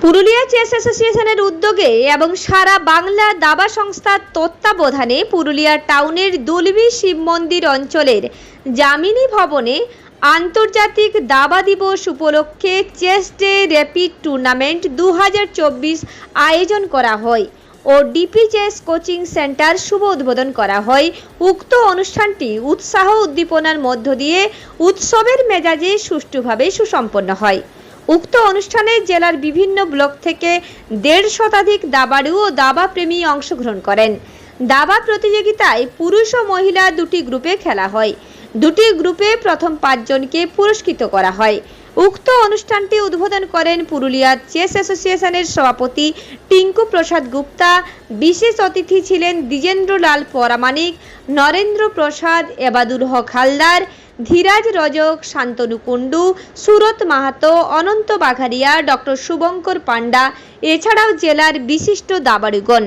Purulia chess অ্যাসোসিয়েশনের উদ্যোগে এবং সারা বাংলা দাবা সংস্থার তত্ত্বাবধানে পুরুলিয়া টাউনের দলবি শিব মন্দির অঞ্চলের যামিনী ভবনে আন্তর্জাতিক দাবা দিবস উপলক্ষে চেস ডে র্যাপিড টুর্নামেন্ট 2024 আয়োজন করা হয় ও ডিপি চেস কোচিং সেন্টার শুভ উদ্বোধন করা হয়। উক্ত অনুষ্ঠানটি উৎসাহ উদ্দীপনার মধ্য দিয়ে উৎসবের মেজাজে সুষ্ঠুভাবে সুসম্পন্ন হয়। উক্ত অনুষ্ঠানে জেলার বিভিন্ন ব্লক থেকে 150 শতাধিক দাবাড়ু ও দাবা প্রেমী অংশগ্রহণ করেন। দাবা প্রতিযোগিতায় পুরুষ ও মহিলা দুটি গ্রুপে খেলা হয়। দুটি গ্রুপে প্রথম 5 জনকে পুরস্কৃত করা হয়। উক্ত অনুষ্ঠানটি উদ্বোধন করেন পুরুলিয়া চেস অ্যাসোসিয়েশনের সভাপতি টিঙ্কু প্রসাদ গুপ্তা। বিশেষ অতিথি ছিলেন দ্বিজেন্দ্র লাল পরামানিক, নরেন্দ্র প্রসাদ, এবাদুল হক হালদার, ধীরাজ রজক, শান্তনু কুন্ডু, সুরত মাহাতো, অনন্ত বাঘারিয়া, ডক্টর শুভঙ্কর পান্ডা, এছাড়াও জেলার বিশিষ্ট দাবাড়ুগণ।